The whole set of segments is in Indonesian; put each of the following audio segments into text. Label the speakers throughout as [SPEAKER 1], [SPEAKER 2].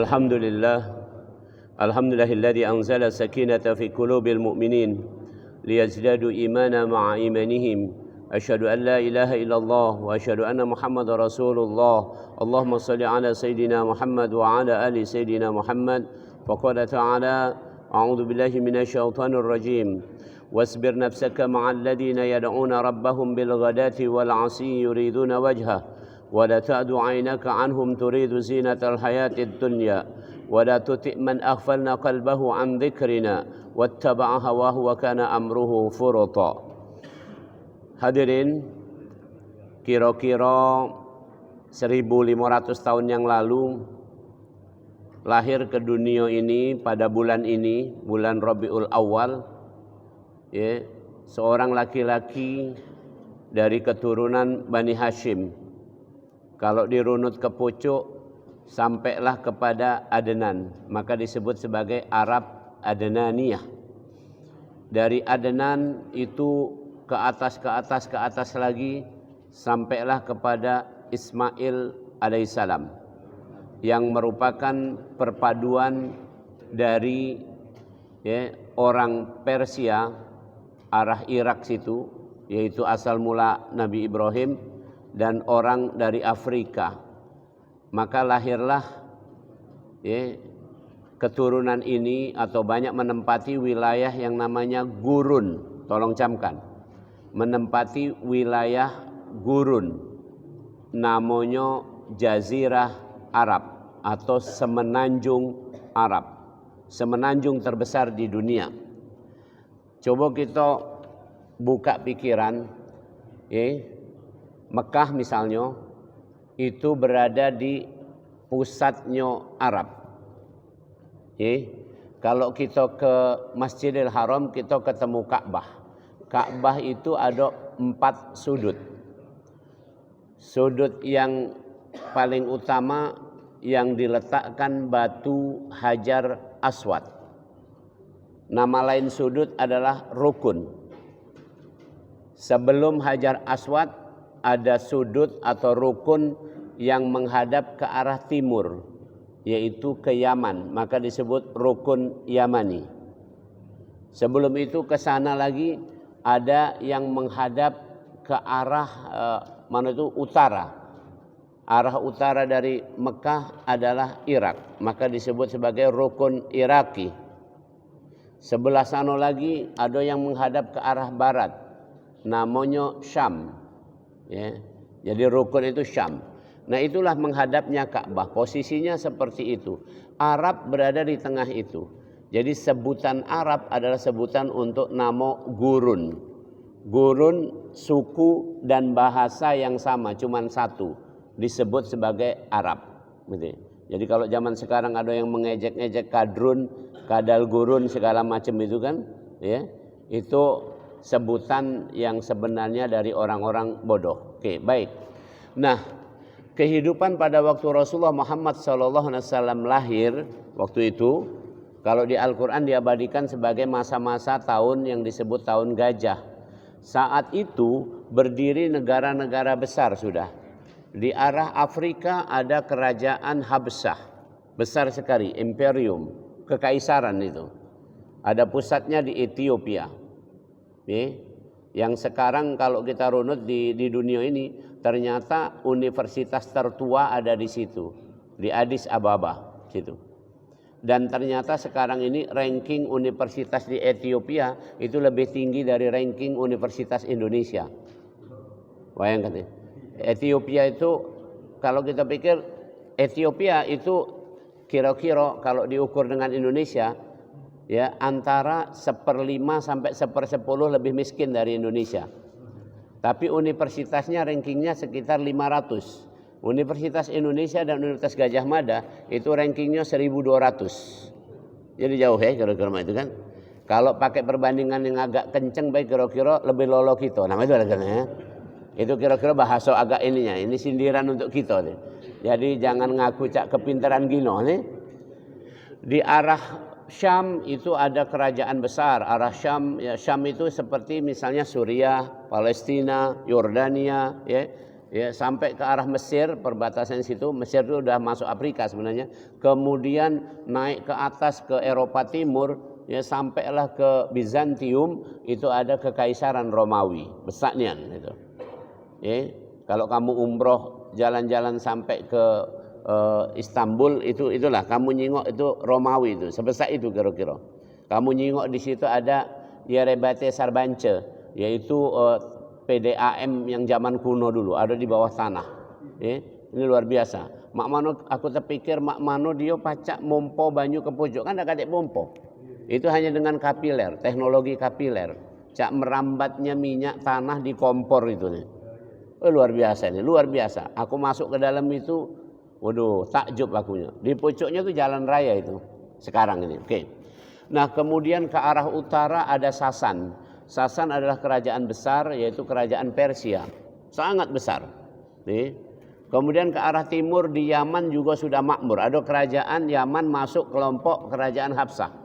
[SPEAKER 1] Alhamdulillah alladzi anzala sakinata fi qulubil mu'minin liyazdadu imana ma'a imanihim. Asyhadu an la ilaha illallah wa asyhadu anna Muhammadar Rasulullah. Allahumma shalli ala sayidina Muhammad wa ala ali sayidina Muhammad. Faqala ta'ala a'udzu billahi minasyaitonir rajim. Wasbir nafsaka ma'al ladzina yad'una rabbahum bil ghadati wal 'ashyi yuriduna wajhah. ولا تعد عينك عنهم تريد زينة الحياة الدنيا ولا تطع من أغفلنا قلبه عن ذكرنا واتبع هواه وكان أمره فرطا. Hadirin, kira-kira 1500 tahun yang lalu lahir ke dunia ini pada bulan ini, bulan Rabiul Awal, ya, seorang laki-laki dari keturunan Bani Hashim. Kalau dirunut ke pucuk sampailah kepada Adnan, maka disebut sebagai Arab Adnaniyah. Dari Adnan itu ke atas lagi sampailah kepada Ismail alaihissalam, yang merupakan perpaduan dari orang Persia arah Irak situ, yaitu asal mula Nabi Ibrahim, dan orang dari Afrika. Maka lahirlah keturunan ini atau banyak menempati wilayah yang namanya gurun. Tolong camkan, menempati wilayah gurun, namanya Jazirah Arab atau semenanjung Arab, semenanjung terbesar di dunia. Coba kita buka pikiran, Mekah misalnya itu berada di pusatnya Arab. Kalau kita ke Masjidil Haram kita ketemu Ka'bah. Ka'bah itu ada 4 sudut. Sudut yang paling utama yang diletakkan batu Hajar Aswad. Nama lain sudut adalah rukun. Sebelum Hajar Aswad ada sudut atau rukun yang menghadap ke arah timur, yaitu ke Yaman, maka disebut rukun Yamani. Sebelum itu ke sana lagi ada yang menghadap ke arah utara. Arah utara dari Mekah adalah Irak, maka disebut sebagai rukun Iraki. Sebelah sana lagi ada yang menghadap ke arah barat, namanya Syam. Jadi rukun itu Syam. Nah, itulah menghadapnya Ka'bah. Posisinya seperti itu. Arab berada di tengah itu. Jadi sebutan Arab adalah sebutan untuk nama gurun. Gurun suku dan bahasa yang sama, cuman satu, disebut sebagai Arab. Jadi kalau zaman sekarang ada yang mengejek-ejek kadrun, kadal gurun segala macam itu kan, itu sebutan yang sebenarnya dari orang-orang bodoh. Oke, baik. Nah, kehidupan pada waktu Rasulullah Muhammad SAW lahir, waktu itu, kalau di Al-Quran diabadikan sebagai masa-masa tahun yang disebut tahun gajah. Saat itu berdiri negara-negara besar sudah. Di arah Afrika ada kerajaan Habsyah, besar sekali, imperium, kekaisaran itu. Ada pusatnya di Ethiopia. Yang sekarang kalau kita runut di dunia ini, ternyata universitas tertua ada di situ, di Addis Ababa situ. Dan ternyata sekarang ini ranking universitas di Ethiopia itu lebih tinggi dari ranking universitas Indonesia. Bayangkan, Ethiopia itu, kalau kita pikir Ethiopia itu kira-kira kalau diukur dengan Indonesia, antara 1/5 sampai 1/10 lebih miskin dari Indonesia. Tapi universitasnya rankingnya sekitar 500. Universitas Indonesia dan Universitas Gajah Mada itu rankingnya 1200. Jadi jauh kira-kira itu kan. Kalau pakai perbandingan yang agak kenceng baik kira-kira lebih lolo kita. Nah itu adalah itu kira-kira bahasa agak ininya. Ini sindiran untuk kita. Jadi jangan ngaku cak kepintaran gino. Di arah Syam itu ada kerajaan besar. Arah Syam, Syam itu seperti misalnya Suriah, Palestina, Yordania, ya sampai ke arah Mesir, perbatasan situ. Mesir itu udah masuk Afrika sebenarnya. Kemudian naik ke atas ke Eropa Timur, ya sampailah ke Bizantium, itu ada kekaisaran Romawi, besarnya itu. Ya, kalau kamu umroh jalan-jalan sampai ke Istanbul, itulah kamu nyingok itu Romawi itu, sebesar itu kira-kira. Kamu nyingok di situ ada Yerebate Sarbance, yaitu PDAM yang zaman kuno dulu, ada di bawah tanah. Ini luar biasa. Mak mano aku terpikir mak mano dia pacak mompo banyu ke pojok, kan ada kadek mompo. Itu hanya dengan kapiler, teknologi kapiler. Cak merambatnya minyak tanah di kompor itu nih. Luar biasa ini, luar biasa. Aku masuk ke dalam itu, waduh, takjub akunya. Di pojoknya tuh jalan raya itu sekarang ini. Oke. Nah, kemudian ke arah utara ada Sasan. Sasan adalah kerajaan besar, yaitu kerajaan Persia, sangat besar. Nih. Kemudian ke arah timur di Yaman juga sudah makmur. Ada kerajaan Yaman masuk kelompok kerajaan Habsah.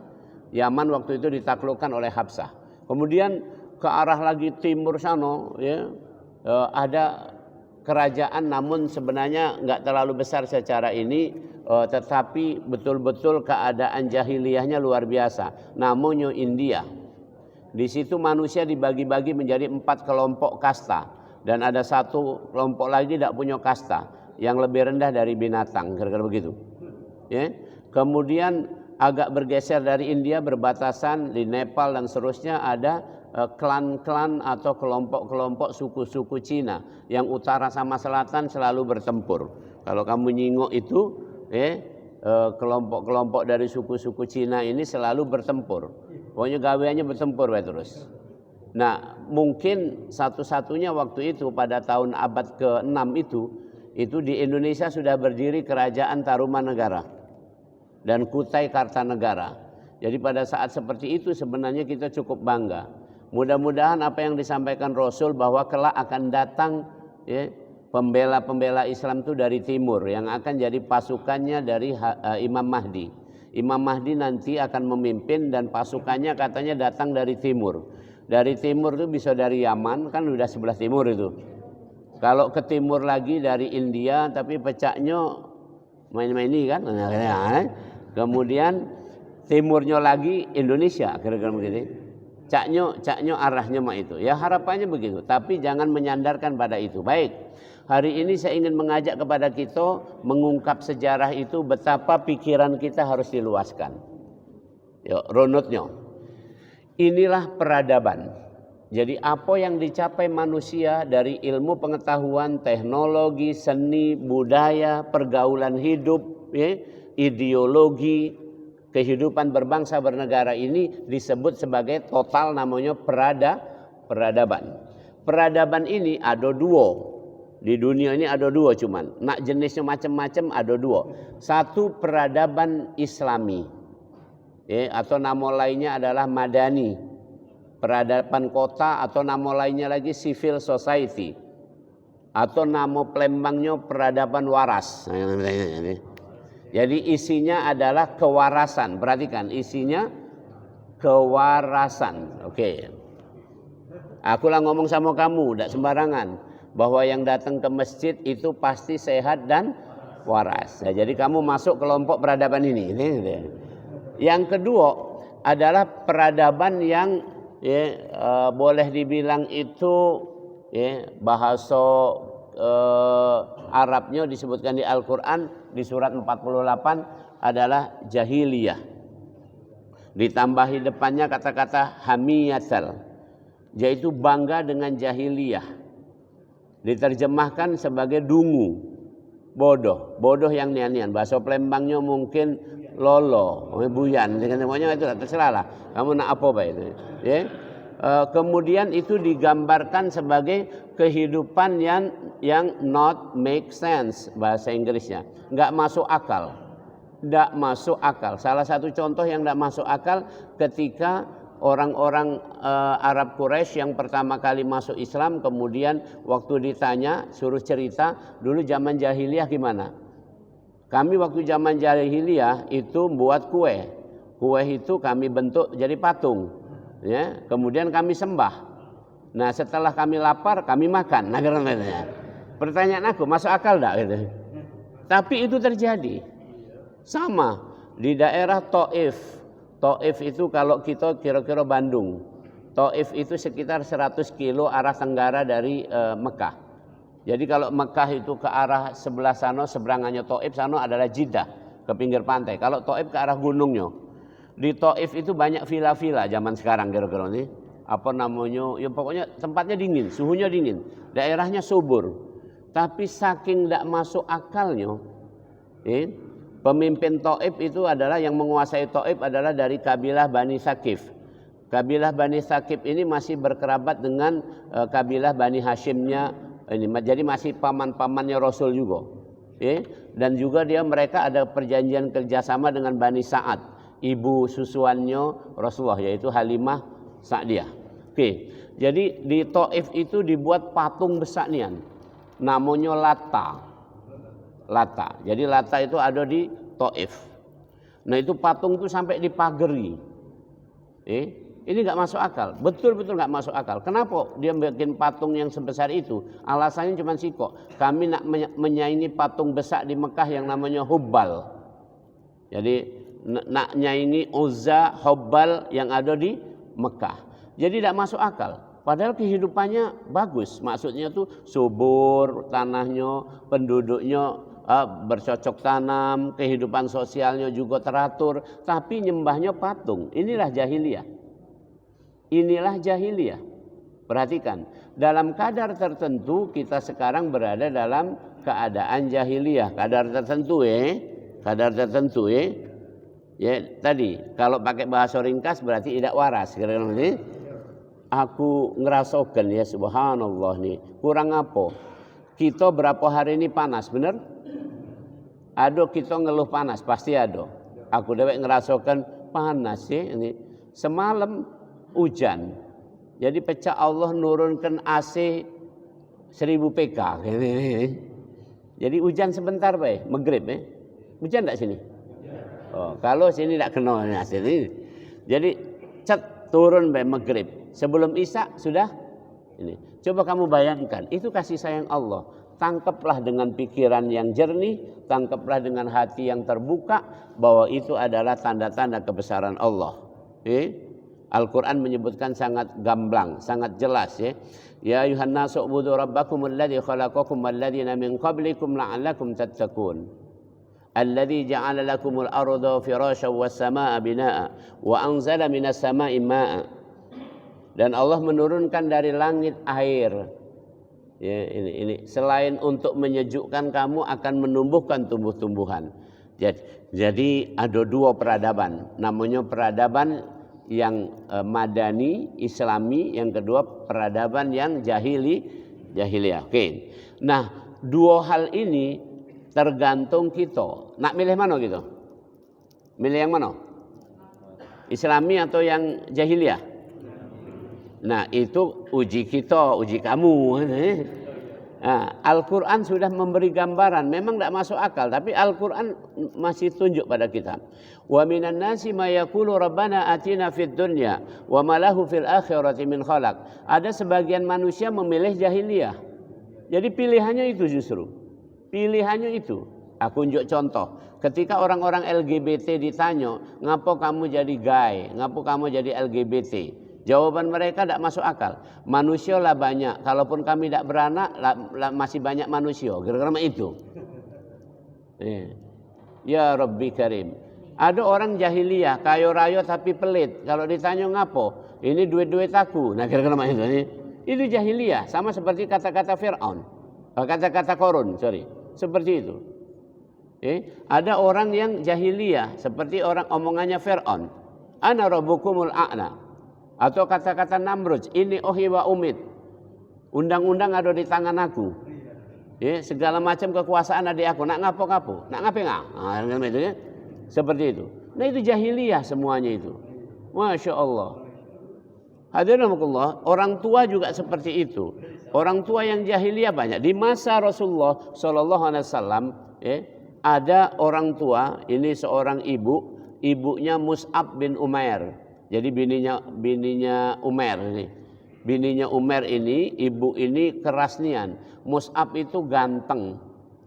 [SPEAKER 1] Yaman waktu itu ditaklukkan oleh Habsah. Kemudian ke arah lagi timur sana, ya, ada kerajaan, namun sebenarnya nggak terlalu besar secara ini, tetapi betul-betul keadaan jahiliyahnya luar biasa. Namanya India. Di situ manusia dibagi-bagi menjadi 4 kelompok kasta, dan ada satu kelompok lagi tidak punya kasta, yang lebih rendah dari binatang, kira-kira begitu. Ya. Kemudian agak bergeser dari India, berbatasan di Nepal dan seterusnya ada klan-klan atau kelompok-kelompok suku-suku Cina yang utara sama selatan selalu bertempur. Kalau kamu nyingok itu, kelompok-kelompok dari suku-suku Cina ini selalu bertempur. Pokoknya gaweannya bertempur terus. Nah, mungkin satu-satunya waktu itu pada tahun abad ke-6 itu di Indonesia sudah berdiri kerajaan Tarumanegara dan Kutai Kartanegara. Jadi pada saat seperti itu sebenarnya kita cukup bangga. Mudah-mudahan apa yang disampaikan Rasul bahwa kelak akan datang, ya, pembela-pembela Islam itu dari timur yang akan jadi pasukannya dari Imam Mahdi. Imam Mahdi nanti akan memimpin dan pasukannya katanya datang dari timur. Dari timur itu bisa dari Yaman, kan udah sebelah timur itu. Kalau ke timur lagi dari India, tapi pecahnya main-main ini kan. Kemudian timurnya lagi Indonesia, kira-kira begitu. Caknya arahnya mah itu. Ya harapannya begitu, tapi jangan menyandarkan pada itu. Baik. Hari ini saya ingin mengajak kepada kita mengungkap sejarah itu, betapa pikiran kita harus diluaskan. Yuk, runutnya. Inilah peradaban. Jadi apa yang dicapai manusia dari ilmu pengetahuan, teknologi, seni, budaya, pergaulan hidup, ya, ideologi, kehidupan berbangsa bernegara ini disebut sebagai total, namanya peradaban. Peradaban ini ada 2. Di dunia ini ada 2 cuman. Nak jenisnya macam-macam ada 2. Satu peradaban Islami, atau nama lainnya adalah Madani. Peradaban kota, atau nama lainnya lagi civil society, atau nama pelembangnya peradaban waras. Jadi isinya adalah kewarasan. Perhatikan, isinya kewarasan. Oke. Aku lah ngomong sama kamu, tidak sembarangan, bahwa yang datang ke masjid itu pasti sehat dan waras. Nah, jadi kamu masuk kelompok peradaban ini. Yang kedua adalah peradaban yang boleh dibilang itu bahasa Arabnya disebutkan di Al-Quran di surat 48 adalah jahiliyah. Ditambahi depannya kata-kata hamiyatal, yaitu bangga dengan jahiliyah. Diterjemahkan sebagai dungu, bodoh, bodoh yang nian-nian. Bahasa Palembangnya mungkin lolo, buyan, semuanya itu terserah lah. Kamu nak apa baik itu? Ya. Kemudian itu digambarkan sebagai kehidupan yang not make sense, bahasa Inggrisnya, nggak masuk akal, nggak masuk akal. Salah satu contoh yang nggak masuk akal ketika orang-orang Arab Quraisy yang pertama kali masuk Islam, kemudian waktu ditanya suruh cerita dulu zaman jahiliyah gimana. Kami waktu zaman jahiliyah itu buat kue. Kue itu kami bentuk jadi patung, kemudian kami sembah. Nah setelah kami lapar kami makan. Nah, Pertanyaan aku, masuk akal enggak gitu. Tapi itu terjadi. Sama di daerah Taif. Taif itu kalau kita kira-kira Bandung. Taif itu sekitar 100 kilo arah tenggara dari Mekah. Jadi kalau Mekah itu ke arah sebelah sana, seberangannya Taif sana adalah Jeddah, ke pinggir pantai. Kalau Taif ke arah gunungnya. Di Taif itu banyak villa-villa zaman sekarang kira-kira ini. Apa namanya? Ya pokoknya tempatnya dingin, suhunya dingin. Daerahnya subur. Tapi saking tidak masuk akalnya, pemimpin Taif itu adalah yang menguasai Taif adalah dari kabilah Bani Thaqif. Kabilah Bani Thaqif ini masih berkerabat dengan kabilah Bani Hashimnya ini, jadi masih paman-pamannya Rasul juga. Dan juga mereka ada perjanjian kerjasama dengan Bani Sa'ad, ibu susuannya Rasulullah, yaitu Halimah Sa'diyah. Jadi di Taif itu dibuat patung besar nian. Namanya Lata. Jadi Lata itu ada di Taif. Nah itu patung itu sampai dipagari. Ini nggak masuk akal. Betul-betul nggak masuk akal. Kenapa dia bikin patung yang sebesar itu? Alasannya cuma kok kami nak menyaingi patung besar di Mekah yang namanya Hubbal. Jadi nak nyaingi Uzza, Hubbal yang ada di Mekah. Jadi tidak masuk akal. Padahal kehidupannya bagus, maksudnya tuh subur, tanahnya, penduduknya bercocok tanam, kehidupan sosialnya juga teratur, tapi nyembahnya patung. Inilah jahiliyah. Perhatikan, dalam kadar tertentu kita sekarang berada dalam keadaan jahiliyah, kadar tertentu. Ya tadi kalau pakai bahasa ringkas berarti tidak waras. Kira-kira ini. Aku ngerasakan ya subhanallah nih. Kurang apa? Kita berapa hari ini panas, bener? Ada kita ngeluh panas, pasti ada. Aku dewek ngerasakan panas ya ini. Semalam hujan. Jadi pecah Allah nurunkan AC 1000 PK. Jadi hujan sebentar baik, maghrib ya. Hujan enggak sini? Oh, kalau sini enggak kena AC ini. Jadi cet turun baik maghrib. Sebelum Isya sudah ini. Coba kamu bayangkan, itu kasih sayang Allah. Tangkaplah dengan pikiran yang jernih, tangkaplah dengan hati yang terbuka bahwa itu adalah tanda-tanda kebesaran Allah. Al-Quran menyebutkan sangat gamblang, sangat jelas ya. Ya ayuhan nasu ubudu rabbakum alladhi khalaqakum alladhina min qablikum la'allakum tattaqun. Alladhi ja'ala lakumul arda firasyan was samaa'a binaa'a wa anzala minas samaa'i maa'a. Dan Allah menurunkan dari langit air. Ya, ini selain untuk menyejukkan kamu akan menumbuhkan tumbuh-tumbuhan. Jadi ada dua peradaban. Namanya peradaban yang madani, islami, yang kedua peradaban yang jahiliyah. Oke. Nah, dua hal ini tergantung kita. Nak milih mana gitu? Milih yang mana? Islami atau yang jahiliyah? Nah itu uji kita, uji kamu. Nah, Al-Quran sudah memberi gambaran, memang tidak masuk akal, tapi Al-Quran masih tunjuk pada kita. Wa minan nasi ma yaqulu rabbana atina fid dunya wa ma lahu fil akhirati min khalaq. Ada sebagian manusia memilih jahiliyah. Jadi pilihannya itu justru. Pilihannya itu. Aku unjuk contoh. Ketika orang-orang LGBT ditanya, "Ngapa kamu jadi gay? Ngapa kamu jadi LGBT?" Jawaban mereka tidak masuk akal. Manusia lah banyak. Kalaupun kami tidak beranak, masih banyak manusia. Kira-kira itu. Ya Rabbi Karim. Ada orang jahiliyah, kaya raya tapi pelit. Kalau ditanya ngapo? Ini duit-duit aku. Nah kira-kira itu. Itu jahiliyah. Sama seperti kata-kata Fir'aun. Kata-kata Korun, seperti itu. Ada orang yang jahiliyah. Seperti orang omongannya Fir'aun. Ana rabbukumul a'la. Atau kata-kata Namrud, ini ohi wa umid. Undang-undang ada di tangan aku. Segala macam kekuasaan ada di aku. Nak ngapo-ngapo, nak ngape-ngap. Nah, itu ya. Seperti itu. Nah itu jahiliyah semuanya itu. Masya Allah. Hadirin rahimakumullah, orang tua juga seperti itu. Orang tua yang jahiliyah banyak. Di masa Rasulullah SAW, ada orang tua, ini seorang ibu, ibunya Mus'ab bin Umair. Jadi bininya Umair ini. bininya Umar ini, ibu ini keras nian. Mus'ab itu ganteng.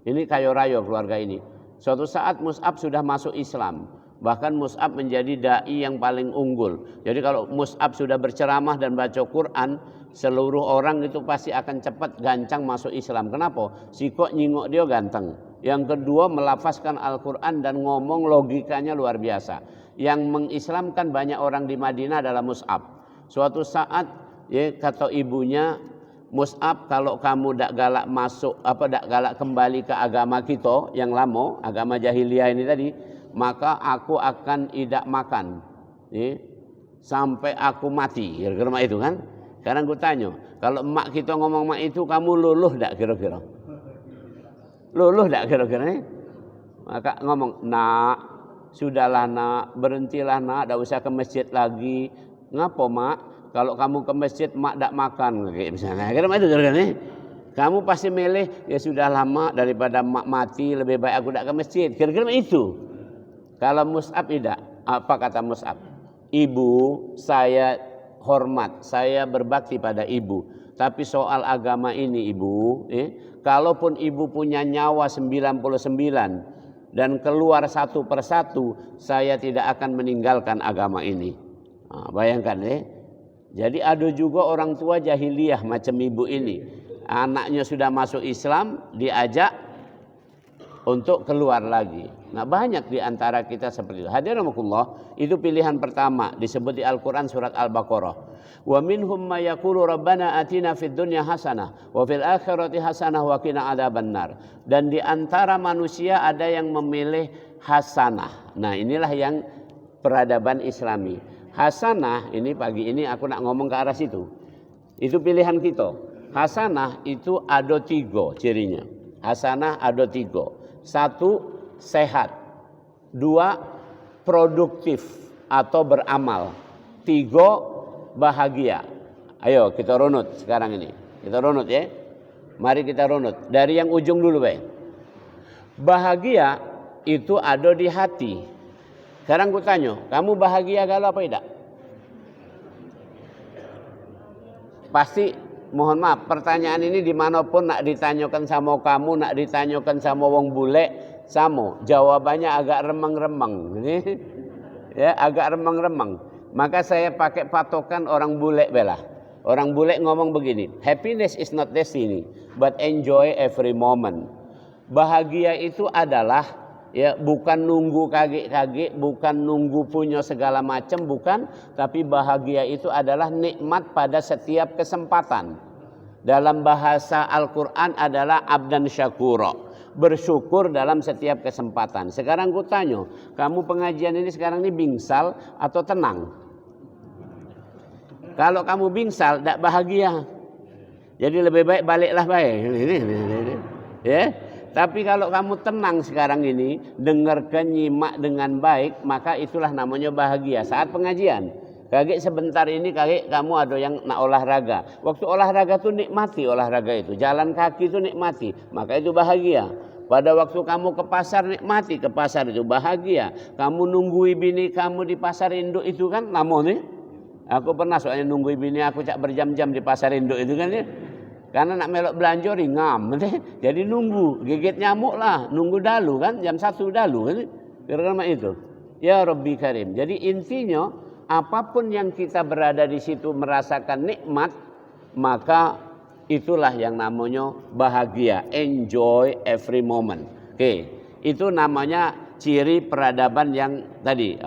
[SPEAKER 1] Ini kayo-rayo keluarga ini. Suatu saat Mus'ab sudah masuk Islam. Bahkan Mus'ab menjadi da'i yang paling unggul. Jadi kalau Mus'ab sudah berceramah dan baca Quran, seluruh orang itu pasti akan cepat gancang masuk Islam. Kenapa? Sikok nyingok dia ganteng. Yang kedua melafazkan Al-Quran dan ngomong logikanya luar biasa. Yang mengislamkan banyak orang di Madinah adalah Mus'ab. Suatu saat ya, kata ibunya, Mus'ab, kalau kamu dak galak masuk dak galak kembali ke agama kita yang lama, agama jahiliyah ini tadi, maka aku akan tidak makan ya, sampai aku mati. Kira-kira itu kan. Sekarang aku tanya, kalau emak kita ngomong mak itu, kamu luluh dak kira-kira? Luluh dak kira-kira? Maka ngomong, nak, sudahlah nak, berhentilah nak, dak usah ke masjid lagi. Ngapa mak? Kalau kamu ke masjid mak dak makan kayak misalnya. Kira-kira itu kira-kira. Kamu pasti milih ya sudah lama daripada mak mati, lebih baik aku dak ke masjid. Kira-kira itu. Kalau Mus'ab tidak, apa kata Mus'ab? Ibu, saya hormat, saya berbakti pada ibu. Tapi soal agama ini ibu, kalaupun ibu punya nyawa 99 dan keluar satu persatu, saya tidak akan meninggalkan agama ini. Nah, bayangkan Jadi ada juga orang tua jahiliyah macam ibu ini. Anaknya sudah masuk Islam, diajak untuk keluar lagi. Nah banyak di antara kita seperti itu. Hadirin rahimakumullah, itu pilihan pertama disebut di Al-Quran surat Al-Baqarah. Wa minhum ma yaqulu rabbana atina fid dunya hasanah wa fil akhirati hasanah wa qina adzabannar. Dan di antara manusia ada yang memilih hasanah. Nah inilah yang peradaban Islami. Hasanah ini pagi ini aku nak ngomong ke arah situ. Itu pilihan kita. Hasanah itu ada 3 cirinya. Hasanah ada 3. 1, sehat. 2, produktif atau beramal. 3, bahagia. Ayo kita runut sekarang ini. Kita runut ya. Mari kita runut. Dari yang ujung dulu baik. Bahagia itu ada di hati. Sekarang aku tanya, kamu bahagia galau apa tidak? Pasti, mohon maaf, pertanyaan ini dimanapun nak ditanyakan sama kamu, nak ditanyakan sama wong bule, sama. Jawabannya agak remeng-remeng. Ya, agak remeng-remeng. Maka saya pakai patokan orang bule bela. Orang bule ngomong begini, happiness is not destiny, but enjoy every moment. Bahagia itu adalah ya bukan nunggu kagik-kagik, bukan nunggu punya segala macam, bukan, tapi bahagia itu adalah nikmat pada setiap kesempatan. Dalam bahasa Al-Quran adalah abdan syakura, bersyukur dalam setiap kesempatan. Sekarang aku tanya, kamu pengajian ini sekarang ini bingsal atau tenang? Kalau kamu bingsal, tidak bahagia. Jadi lebih baik baliklah baik. Ya. Tapi kalau kamu tenang sekarang ini, dengarkan, nyimak dengan baik, maka itulah namanya bahagia. Saat pengajian, kagik sebentar ini kagik kamu ada yang nak olahraga. Waktu olahraga tuh nikmati olahraga itu. Jalan kaki itu nikmati, maka itu bahagia. Pada waktu kamu ke pasar, nikmati ke pasar itu bahagia. Kamu nunggui bini kamu di pasar induk itu kan, namun aku pernah soalnya nunggui bini aku cak berjam-jam di pasar induk itu kan ya. Karena nak melok belanja ringam, jadi nunggu, gigit nyamuk lah, nunggu dalu kan, jam 1 dalu kan, kira-kira itu. Ya Rabbi Karim. Jadi intinya apapun yang kita berada di situ merasakan nikmat, maka itulah yang namanya bahagia, enjoy every moment. Oke, itu namanya ciri peradaban yang tadi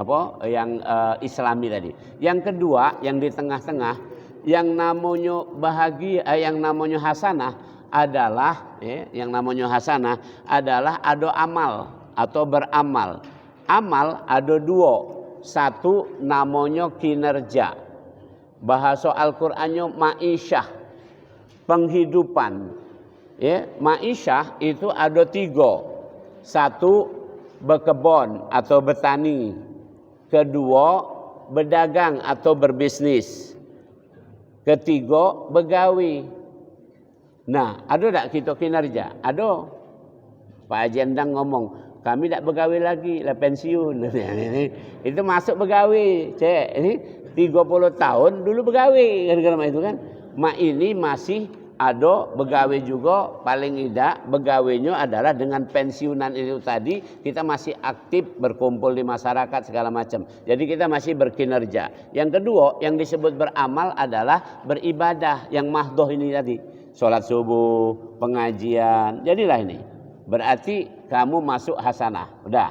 [SPEAKER 1] yang Islami tadi. Yang kedua, yang di tengah-tengah. Yang namanya bahagia, yang namanya hasanah adalah yang namanya hasanah adalah ada amal atau beramal. Amal ada 2. 1 namanya kinerja. Bahasa Al-Qur'annya ma'isyah, penghidupan. Ya, ma'isyah itu ada 3. 1 berkebun atau bertani. 2 berdagang atau berbisnis. 3 begawi. Nah, ada tak kita kinerja? Ada. Pak Haji Endang ngomong, kami tak begawi lagi, lah pensiun. Itu masuk begawi, cek. Ini 30 tahun dulu begawi, gara-gara itu kan. mak ini masih ada begawe juga, paling tidak begawenya adalah dengan pensiunan itu tadi kita masih aktif berkumpul di masyarakat segala macam. Jadi kita masih berkinerja. Yang kedua yang disebut beramal adalah beribadah yang mahdoh ini tadi. Sholat subuh, pengajian, jadilah ini. Berarti kamu masuk hasanah. Udah.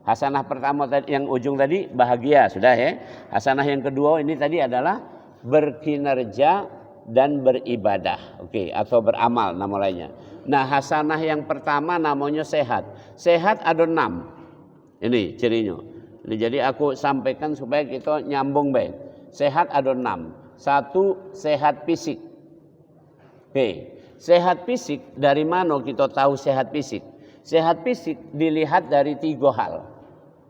[SPEAKER 1] Hasanah pertama tadi yang ujung tadi bahagia, sudah ya. Hasanah yang kedua ini tadi adalah berkinerja dan beribadah, oke, atau beramal nama lainnya. Nah, hasanah yang pertama namanya sehat. Sehat ada 6. Ini cirinya. Jadi aku sampaikan supaya kita nyambung baik. Sehat ada 6. 1, sehat fisik. Oke, sehat fisik dari mana kita tahu sehat fisik? Sehat fisik dilihat dari 3 hal.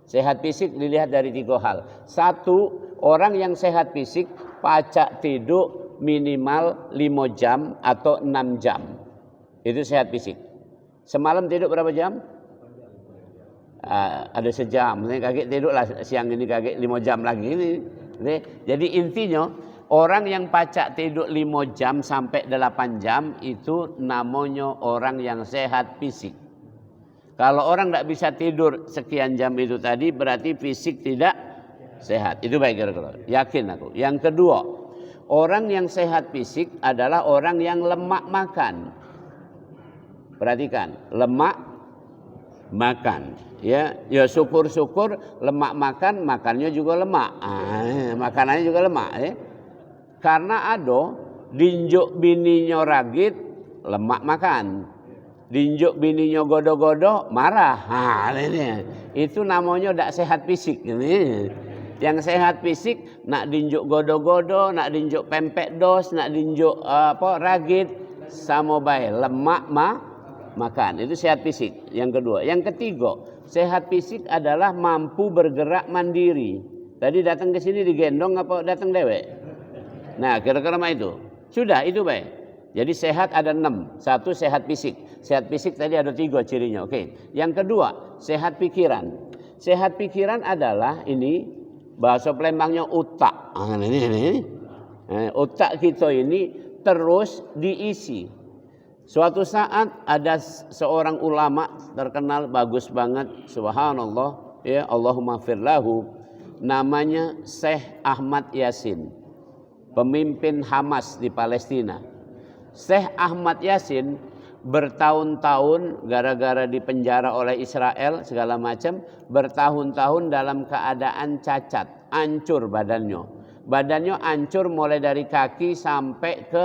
[SPEAKER 1] Sehat fisik dilihat dari 3 hal. 1, orang yang sehat fisik pacak tidur minimal 5 jam atau 6 jam. Itu sehat fisik. Semalam tidur berapa jam? Ada sejam. Ini kaget tidur lah siang ini kaget 5 jam lagi ini. Jadi intinya orang yang pacak tidur 5 jam sampai 8 jam itu namanya orang yang sehat fisik. Kalau orang tidak bisa tidur sekian jam itu tadi berarti fisik tidak sehat. Itu baik kira-kira. Yakin aku. Yang kedua, orang yang sehat fisik adalah orang yang lemak makan. Perhatikan, lemak makan. Ya syukur-syukur lemak makan, makannya juga lemak. Makanannya juga lemak. Karena ada dinjuk bininya ragit, lemak makan. Dinjuk bininya godo-godo, marah. Ini. Itu namanya tidak sehat fisik. Ini. Yang sehat fisik nak dinjuk godo-godo, nak dinjuk pempek dos, nak dinjuk ragit sama baik lemak makan. Itu sehat fisik. Yang kedua, yang ketiga, sehat fisik adalah mampu bergerak mandiri. Tadi datang ke sini digendong apa datang dewek? Nah, kira-kira itu. Sudah itu baik. Jadi sehat ada 6. 1 sehat fisik. Sehat fisik tadi ada 3 cirinya. Oke. Yang kedua, sehat pikiran. Sehat pikiran adalah ini bahasa Palembangnya otak. Ini. Otak kita ini terus diisi. Suatu saat ada seorang ulama terkenal bagus banget, subhanallah, ya Allahumma firlahu, namanya Syekh Ahmad Yasin, pemimpin Hamas di Palestina. Syekh Ahmad Yasin bertahun-tahun gara-gara dipenjara oleh Israel segala macam, bertahun-tahun dalam keadaan cacat, hancur badannya. Badannya hancur mulai dari kaki sampai ke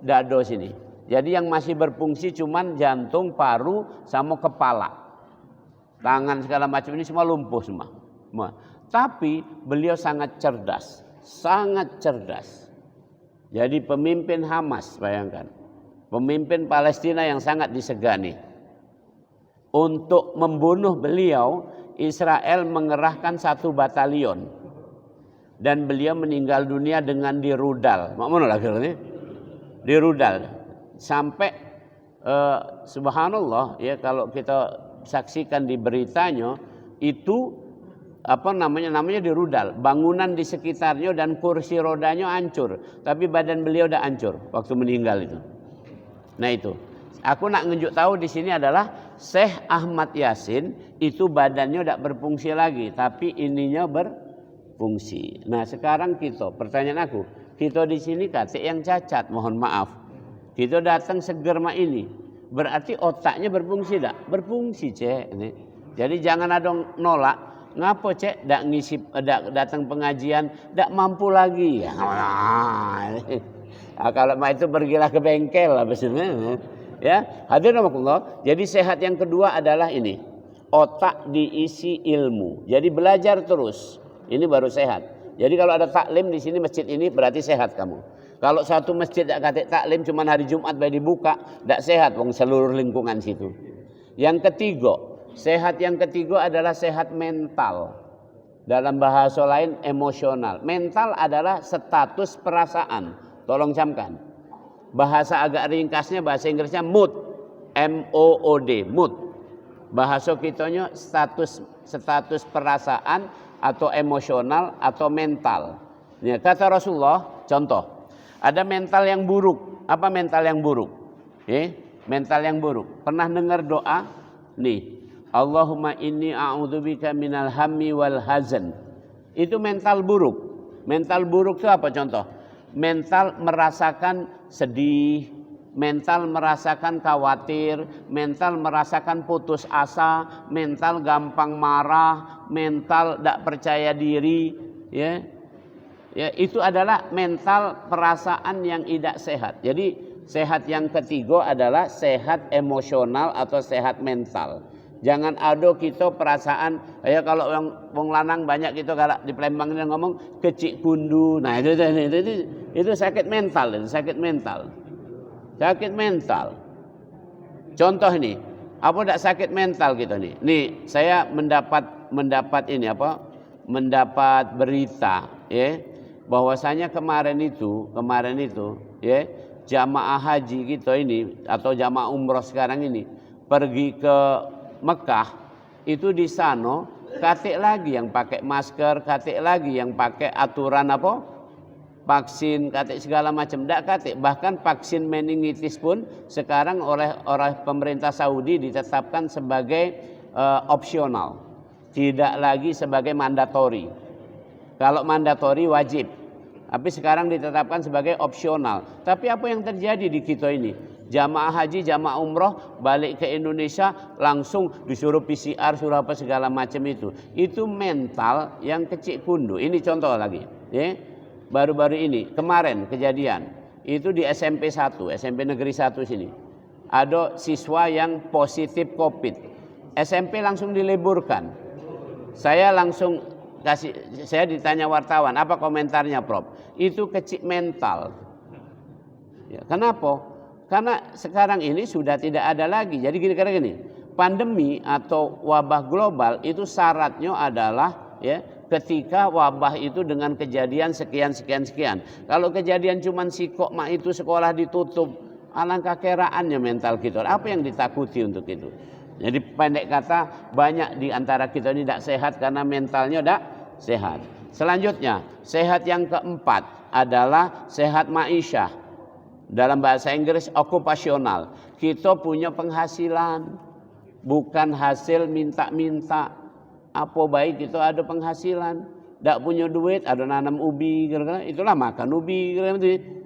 [SPEAKER 1] dada sini. Jadi yang masih berfungsi cuman jantung, paru sama kepala. Tangan segala macam ini semua lumpuh semua. Tapi beliau sangat cerdas, sangat cerdas. Jadi pemimpin Hamas, bayangkan. Pemimpin Palestina yang sangat disegani. Untuk membunuh beliau, Israel mengerahkan 1 batalion. Dan beliau meninggal dunia dengan dirudal. Mana lagi ini? Dirudal. Sampai subhanallah ya, kalau kita saksikan di beritanya itu namanya dirudal. Bangunan di sekitarnya dan kursi rodanya hancur, tapi badan beliau udah hancur waktu meninggal itu. Nah itu, aku nak nunjuk tahu di sini adalah Syekh Ahmad Yasin itu badannya udah berfungsi lagi, tapi ininya berfungsi. Nah sekarang pertanyaan aku, kita di sini kata yang cacat, mohon maaf. Kita datang seger mak ini, berarti otaknya berfungsi tak? Berfungsi cek. Jadi jangan ada nolak. Ngapa cek? Dak ngisi, datang pengajian, dak mampu lagi. Nah, kalau mak itu pergilah ke bengkel lah biasanya. Ya, hadirin rahimakumullah. Jadi sehat yang kedua adalah ini, otak diisi ilmu. Jadi belajar terus. Ini baru sehat. Jadi kalau ada taklim di sini masjid ini berarti sehat kamu. Kalau satu masjid tak kata taklim cuma hari Jumat baru dibuka, tak sehat wong seluruh lingkungan situ. Yang ketiga, sehat yang ketiga adalah sehat mental. Dalam bahasa lain emosional. Mental adalah status perasaan. Tolong camkan. Bahasa agak ringkasnya bahasa Inggrisnya mood. M-O-O-D, mood. Bahasa kitanya status perasaan atau emosional atau mental. Ya, kata Rasulullah, contoh. Ada mental yang buruk. Apa mental yang buruk? Mental yang buruk. Pernah dengar doa? Nih, Allahumma inni a'udzubika minal hammi wal hazan. Itu mental buruk. Mental buruk itu apa contoh? Mental merasakan sedih, mental merasakan khawatir, mental merasakan putus asa, mental gampang marah, mental tidak percaya diri, ya. Ya, itu adalah mental perasaan yang tidak sehat. Jadi sehat yang ketiga adalah sehat emosional atau sehat mental. Jangan ada kita perasaan, ya kalau yang wong lanang banyak gitu kalau di Palembang ini ngomong kecik kundu. Nah, itu sakit mental, itu sakit mental. Sakit mental. Contoh ini, apa tidak sakit mental kita nih? Nih, saya mendapat ini apa? Mendapat berita, ya, bahwasanya kemarin itu, ya, jamaah haji kita ini atau jamaah umroh sekarang ini pergi ke Mekah, itu di sana katik lagi yang pakai masker, katik lagi yang pakai aturan apa? Vaksin, katik segala macam. Tidak katik, bahkan vaksin meningitis pun sekarang oleh pemerintah Saudi ditetapkan sebagai opsional, tidak lagi sebagai mandatori. Kalau mandatori wajib, tapi sekarang ditetapkan sebagai opsional. Tapi apa yang terjadi di kita ini? Jamaah haji, jamaah umroh balik ke Indonesia langsung disuruh PCR, suruh apa segala macam itu. Itu mental yang kecil kundu. Ini contoh lagi, ya. Baru-baru ini kemarin kejadian itu di SMP 1, SMP Negeri 1 sini. Ada siswa yang positif Covid. SMP langsung diliburkan. Saya ditanya wartawan, apa komentarnya Prof? Itu kecil mental. Ya, kenapa? Karena sekarang ini sudah tidak ada lagi. Jadi gini, pandemi atau wabah global itu syaratnya adalah, ya, ketika wabah itu dengan kejadian sekian. Kalau kejadian cuman sikok mak itu sekolah ditutup, alangkah keraannya mental kita. Apa yang ditakuti untuk itu? Jadi pendek kata, banyak di antara kita ini tidak sehat karena mentalnya tidak sehat. Selanjutnya, sehat yang keempat adalah sehat ma'isyah. Dalam bahasa Inggris okupasional. Kita punya penghasilan, bukan hasil minta-minta. Apa baik itu ada penghasilan. Tidak punya duit, ada nanam ubi, kira-kira itulah makan ubi,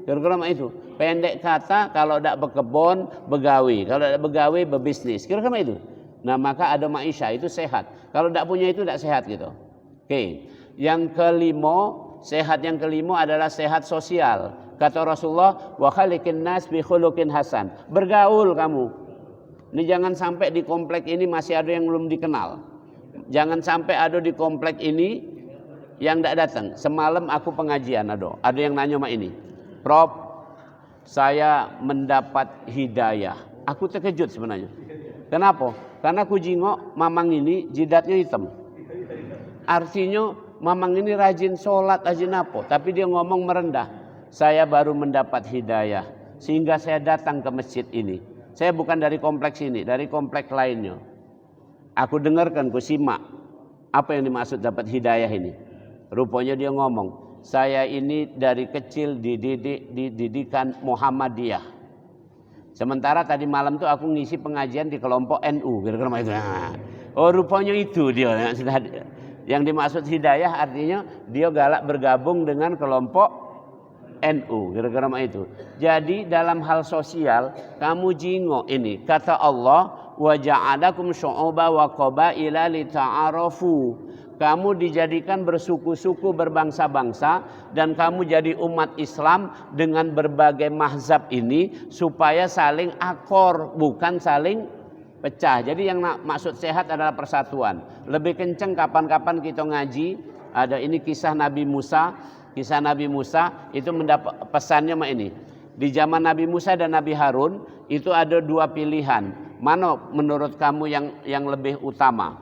[SPEAKER 1] kira-kira itu. Pendek kata, kalau tidak berkebun, begawi. Kalau tidak begawi, berbisnis, kira-kira itu. Nah, maka ada maisha, itu sehat. Kalau tidak punya itu tidak sehat gitu. Oke. Yang kelima, sehat yang kelima adalah sehat sosial. Kata Rasulullah, wa khaliqin nas bi khuluqin hasan. Bergaul kamu. Ini jangan sampai di komplek ini masih ada yang belum dikenal. Jangan sampai ada di komplek ini yang tidak datang. Semalam aku pengajian ada yang nanya sama ini. Prof, saya mendapat hidayah. Aku terkejut sebenarnya. Kenapa? Karena aku jingok mamang ini jidatnya hitam. Artinya mamang ini rajin sholat, rajin apa. Tapi dia ngomong merendah. Saya baru mendapat hidayah sehingga saya datang ke masjid ini. Saya bukan dari kompleks ini, dari kompleks lainnya. Aku dengarkan, ku simak apa yang dimaksud dapat hidayah ini. Rupanya dia ngomong, saya ini dari kecil dididik di didikan Muhammadiyah. Sementara tadi malam tuh aku ngisi pengajian di kelompok NU, kira-kira itu. Oh, rupanya itu dia. Yang dimaksud hidayah artinya dia galak bergabung dengan kelompok NU, kira-kira itu. Jadi dalam hal sosial kamu jingok ini. Kata Allah, wa ja'alakum syu'uba wa qabaila lita'arafu. Kamu dijadikan bersuku-suku, berbangsa-bangsa, dan kamu jadi umat Islam dengan berbagai mazhab ini supaya saling akor, bukan saling pecah. Jadi yang maksud sehat adalah persatuan. Lebih kenceng kapan-kapan kita ngaji, ada ini kisah Nabi Musa. Kisah Nabi Musa itu mendapat pesannya sama ini. Di zaman Nabi Musa dan Nabi Harun itu ada dua pilihan. Mana menurut kamu yang lebih utama?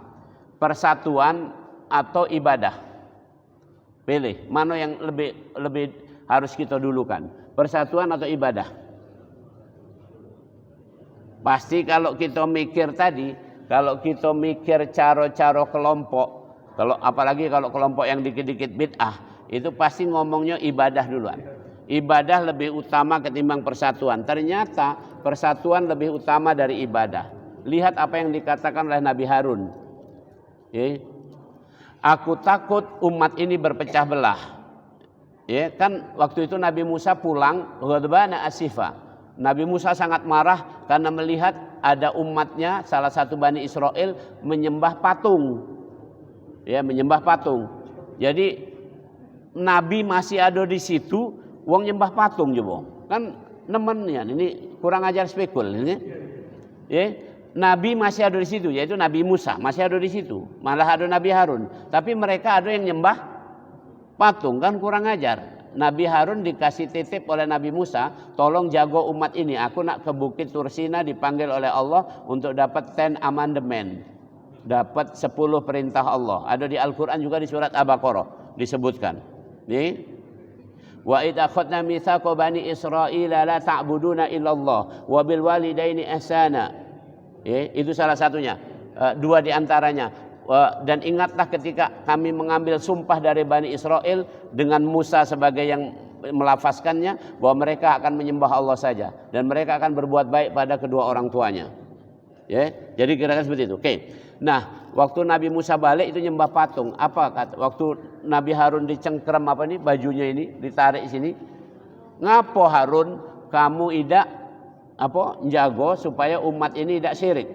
[SPEAKER 1] Persatuan atau ibadah? Pilih. Mana yang lebih harus kita dulukan? Persatuan atau ibadah? Pasti kalau kita mikir tadi, kalau kita mikir cara-cara kelompok, apalagi kalau kelompok yang dikit-dikit bid'ah, itu pasti ngomongnya ibadah duluan. Ibadah lebih utama ketimbang persatuan. Ternyata persatuan lebih utama dari ibadah. Lihat apa yang dikatakan oleh Nabi Harun. Ya. Aku takut umat ini berpecah belah. Ya, kan waktu itu Nabi Musa pulang, ghadbana asifa. Nabi Musa sangat marah karena melihat ada umatnya, salah satu Bani Israel menyembah patung. Ya, menyembah patung. Jadi Nabi masih ada di situ, wong nyembah patung coba. Kan nemennya ini kurang ajar spekul ini. Ya, Nabi masih ada di situ, yaitu Nabi Musa masih ada di situ. Malah ada Nabi Harun. Tapi mereka ada yang nyembah patung, kan kurang ajar. Nabi Harun dikasih titip oleh Nabi Musa, tolong jago umat ini. Aku nak ke Bukit Tursina dipanggil oleh Allah untuk dapat 10 amendment. Dapat 10 perintah Allah. Ada di Al-Quran juga di surat Al-Baqarah disebutkan. Nih. Wa idza akhadna mitsaqa bani Israila la ta'buduna illallah wa bil walidaini ihsana. Itu salah satunya. Dua di antaranya. Dan ingatlah ketika kami mengambil sumpah dari Bani Israel dengan Musa sebagai yang melafazkannya bahwa mereka akan menyembah Allah saja dan mereka akan berbuat baik pada kedua orang tuanya. Ya, jadi kira-kira seperti itu. Oke. Nah, waktu Nabi Musa balik itu nyembah patung. Apa kata? Waktu Nabi Harun dicengkram apa nih bajunya ini ditarik sini. Ngapo Harun kamu idak apa njago supaya umat ini tidak syirik.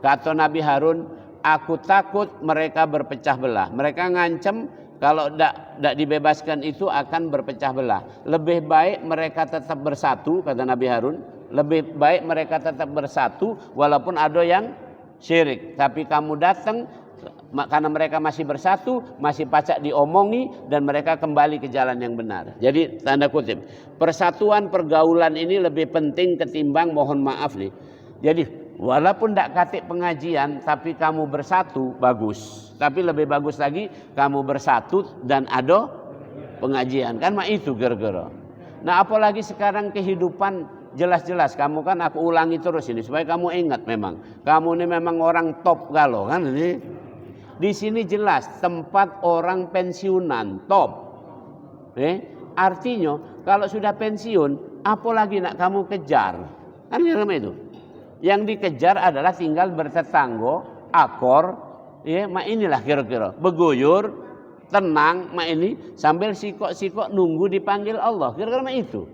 [SPEAKER 1] Kata Nabi Harun, aku takut mereka berpecah belah. Mereka ngancem kalau tidak dibebaskan itu akan berpecah belah. Lebih baik mereka tetap bersatu, kata Nabi Harun. Lebih baik mereka tetap bersatu walaupun ada yang syirik. Tapi kamu datang karena mereka masih bersatu, masih pacak diomongi dan mereka kembali ke jalan yang benar. Jadi tanda kutip, persatuan pergaulan ini lebih penting ketimbang mohon maaf nih. Jadi walaupun tidak katik pengajian, tapi kamu bersatu, bagus. Tapi lebih bagus lagi, kamu bersatu dan ada pengajian. Kan mah itu gara-gara. Nah apalagi sekarang kehidupan jelas-jelas. Kamu kan aku ulangi terus ini, supaya kamu ingat memang. Kamu ini memang orang top galau kan ini. Di sini jelas tempat orang pensiunan, top. Artinya kalau sudah pensiun, apalagi nak kamu kejar. Kan itu. Yang dikejar adalah tinggal bertetanggo, akor, ya, mak inilah kira-kira. Beguyur, tenang, mak ini sambil sikok-sikok nunggu dipanggil Allah. Kira-kira mak itu.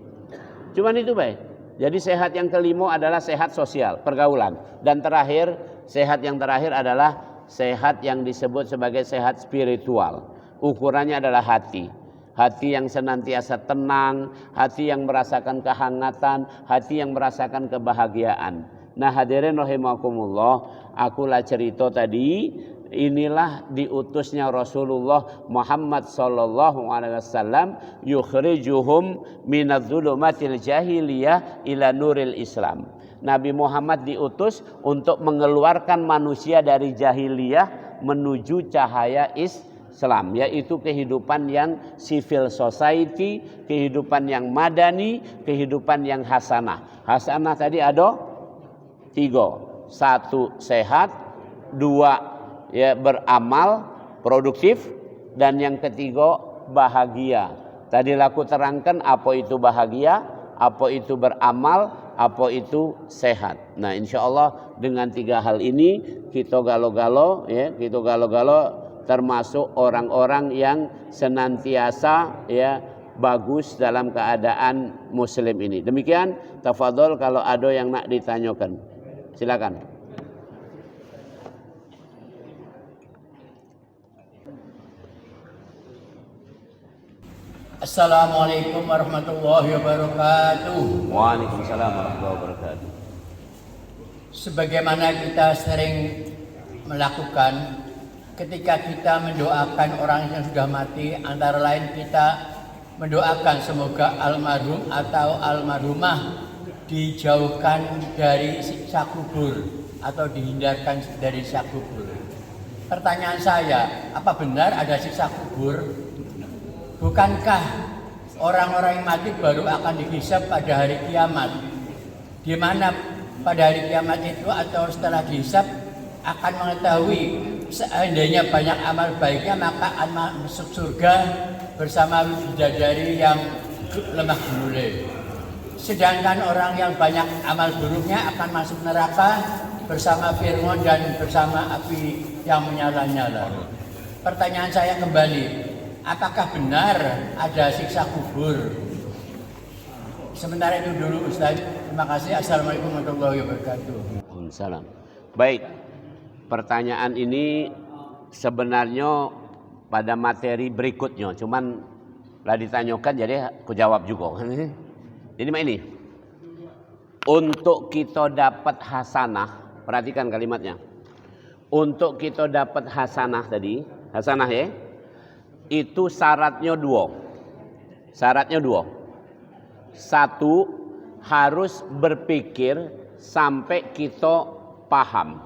[SPEAKER 1] Cuman itu baik. Jadi sehat yang kelima adalah sehat sosial, pergaulan. Dan terakhir, sehat yang terakhir adalah sehat yang disebut sebagai sehat spiritual. Ukurannya adalah hati. Hati yang senantiasa tenang, hati yang merasakan kehangatan, hati yang merasakan kebahagiaan. Nah hadirin rahimakumullah, akulah cerita tadi, inilah diutusnya Rasulullah Muhammad sallallahu alaihi wasallam yukhrijuhum minadz-dzulumatil jahiliyah ila nuril Islam. Nabi Muhammad diutus untuk mengeluarkan manusia dari jahiliyah menuju cahaya Islam, yaitu kehidupan yang civil society, kehidupan yang madani, kehidupan yang hasanah. Hasanah tadi ada 3. 1 sehat, 2 ya beramal produktif, dan yang ketiga bahagia. Tadi aku terangkan apa itu bahagia, apa itu beramal, apa itu sehat. Nah insya Allah dengan 3 hal ini kita galo-galo ya, kita galo-galo termasuk orang-orang yang senantiasa ya bagus dalam keadaan muslim ini. Demikian, tafadhol kalau ada yang nak ditanyakan. Silakan.
[SPEAKER 2] Assalamualaikum warahmatullahi wabarakatuh.
[SPEAKER 1] Waalaikumsalam warahmatullahi wabarakatuh.
[SPEAKER 2] Sebagaimana kita sering melakukan ketika kita mendoakan orang yang sudah mati, antara lain kita mendoakan semoga almarhum atau almarhumah dijauhkan dari siksa kubur atau dihindarkan dari siksa kubur. Pertanyaan saya, apa benar ada siksa kubur? Bukankah orang-orang yang mati baru akan dihisab pada hari kiamat? Di mana pada hari kiamat itu atau setelah dihisab akan mengetahui seandainya banyak amal baiknya maka akan masuk surga bersama bidadari yang lemah gemulai. Sedangkan orang yang banyak amal buruknya akan masuk neraka bersama Fir'aun dan bersama api yang menyala-nyala. Pertanyaan saya kembali, apakah benar ada siksa kubur? Sementara itu dulu Ustaz. Terima kasih. Assalamualaikum warahmatullahi wabarakatuh.
[SPEAKER 1] Waalaikumsalam. Baik, pertanyaan ini sebenarnya pada materi berikutnya, cuman lah ditanyakan jadi aku jawab juga. Jadi ini, untuk kita dapat hasanah, perhatikan kalimatnya. Untuk kita dapat hasanah tadi, hasanah ya, itu syaratnya dua. Syaratnya dua. Satu, harus berpikir sampai kita paham.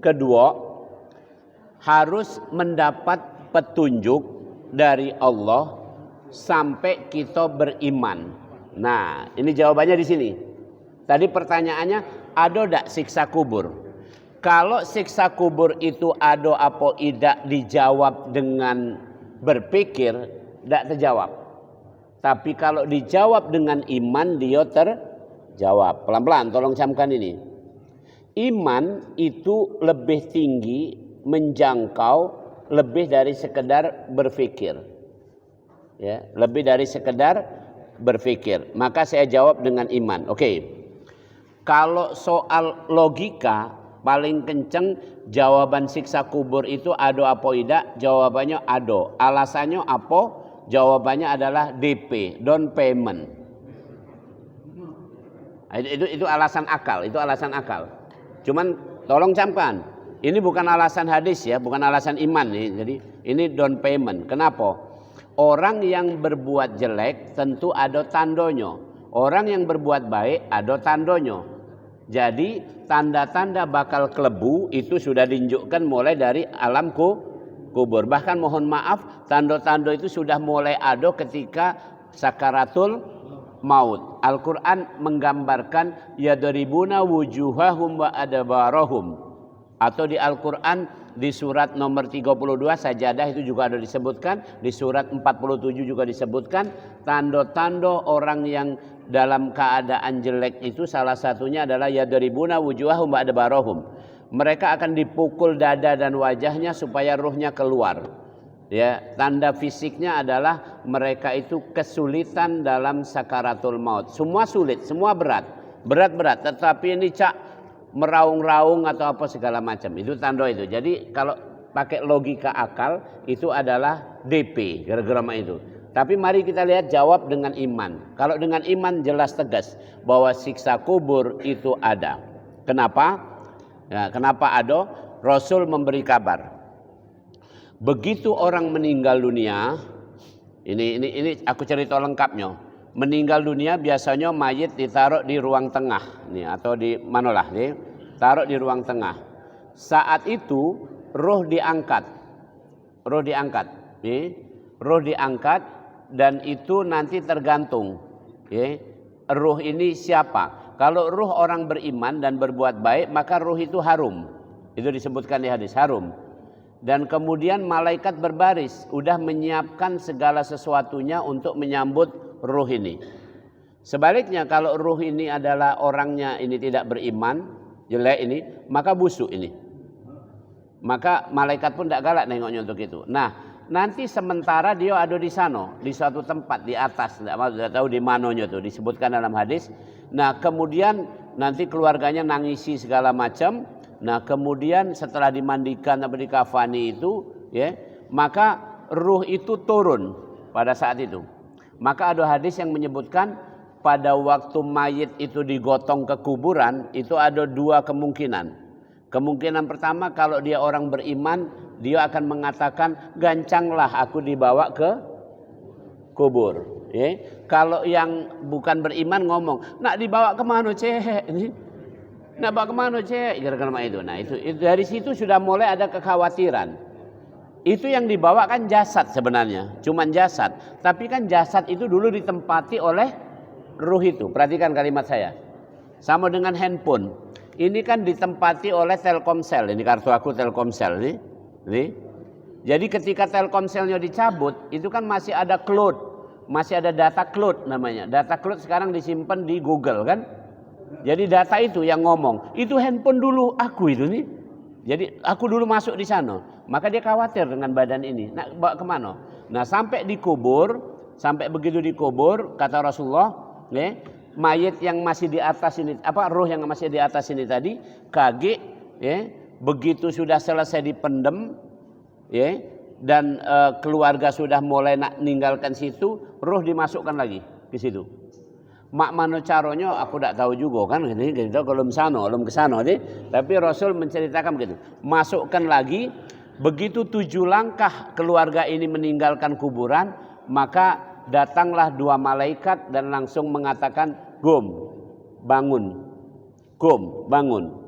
[SPEAKER 1] Kedua, harus mendapat petunjuk dari Allah sampai kita beriman. Nah, ini jawabannya di sini. Tadi pertanyaannya, ada tidak siksa kubur? Kalau siksa kubur itu ada apa tidak dijawab dengan berpikir, tidak terjawab. Tapi kalau dijawab dengan iman, dia terjawab. Pelan-pelan, tolong camkan ini. Iman itu lebih tinggi, menjangkau lebih dari sekedar berpikir. Ya, lebih dari sekedar berpikir. Maka saya jawab dengan iman. Oke. Kalau soal logika, paling kenceng jawaban siksa kubur itu ada apa tidak? Jawabannya ada. Alasannya apa? Jawabannya adalah DP, down payment. Itu alasan akal, itu alasan akal. Cuman tolong camkan, ini bukan alasan hadis ya, bukan alasan iman nih. Jadi ini down payment. Kenapa? Orang yang berbuat jelek tentu ada tandonya. Orang yang berbuat baik ada tandonya. Jadi tanda-tanda bakal kelebu itu sudah ditunjukkan mulai dari alam kubur. Bahkan mohon maaf, tanda-tanda itu sudah mulai ada ketika sakaratul maut. Al-Quran menggambarkan yadribuna wujuhahum wa adbarahum. Atau di Al-Quran di surat nomor 32 Sajadah itu juga ada disebutkan, di surat 47 juga disebutkan tanda-tanda orang yang dalam keadaan jelek itu salah satunya adalah yadribuna wujuhahum wa adbarahum. Mereka akan dipukul dada dan wajahnya supaya ruhnya keluar. Ya, tanda fisiknya adalah mereka itu kesulitan dalam sakaratul maut. Semua sulit, semua berat, tetapi ini meraung-raung atau apa segala macam. Itu tanda itu. Jadi kalau pakai logika akal itu adalah DP gara-gara itu. Tapi mari kita lihat jawab dengan iman. Kalau dengan iman jelas tegas bahwa siksa kubur itu ada. Kenapa? Ya, kenapa ada? Rasul memberi kabar. Begitu orang meninggal dunia, ini aku cerita lengkapnya. Meninggal dunia biasanya mayit ditaruh di ruang tengah nih, atau di manalah nih, taruh di ruang tengah. Saat itu roh diangkat, nih, roh diangkat dan itu nanti tergantung, ya, roh ini siapa? Kalau roh orang beriman dan berbuat baik maka roh itu harum, itu disebutkan di hadis harum. Dan kemudian malaikat berbaris, udah menyiapkan segala sesuatunya untuk menyambut ruh ini. Sebaliknya kalau ruh ini adalah orangnya ini tidak beriman, jelek ini, maka busuk ini. Maka malaikat pun tidak galak nengoknya untuk itu. Nah, nanti sementara dia ada di sana, di suatu tempat di atas, tidak tahu di mananya tuh disebutkan dalam hadis. Nah, kemudian nanti keluarganya nangisi segala macam. Nah, kemudian setelah dimandikan atau dikafani itu, ya, maka ruh itu turun pada saat itu. Maka ada hadis yang menyebutkan pada waktu mayit itu digotong ke kuburan itu ada dua kemungkinan. Kemungkinan pertama kalau dia orang beriman, dia akan mengatakan gancanglah aku dibawa ke kubur. Ya. Kalau yang bukan beriman ngomong, nak dibawa kemana ceh? Nak bawa kemana cek? Gara-gara itu. Nah itu dari situ sudah mulai ada kekhawatiran. Itu yang dibawa kan jasad sebenarnya, cuman jasad. Tapi kan jasad itu dulu ditempati oleh ruh itu. Perhatikan kalimat saya. Sama dengan handphone. Ini kan ditempati oleh Telkomsel. Ini kartu aku Telkomsel nih. Jadi ketika Telkomselnya dicabut, itu kan masih ada cloud masih ada data cloud namanya. Data cloud sekarang disimpan di Google kan. Jadi data itu yang ngomong, itu handphone dulu aku itu nih. Jadi aku dulu masuk di sana. Maka dia khawatir dengan badan ini. Nah, bawa kemana? Nah, sampai dikubur, sampai begitu dikubur, kata Rasulullah, mayit yang masih di atas ini, roh yang masih di atas ini tadi, kaget, begitu sudah selesai dipendem, dan keluarga sudah mulai nak meninggalkan situ, roh dimasukkan lagi ke situ. Mak mano caronya aku tidak tahu juga kan, gitu kalau kesana tapi Rasul menceritakan begitu. Masukkan lagi, begitu 7 langkah keluarga ini meninggalkan kuburan, maka datanglah 2 malaikat dan langsung mengatakan, "Gum, bangun. Gum, bangun."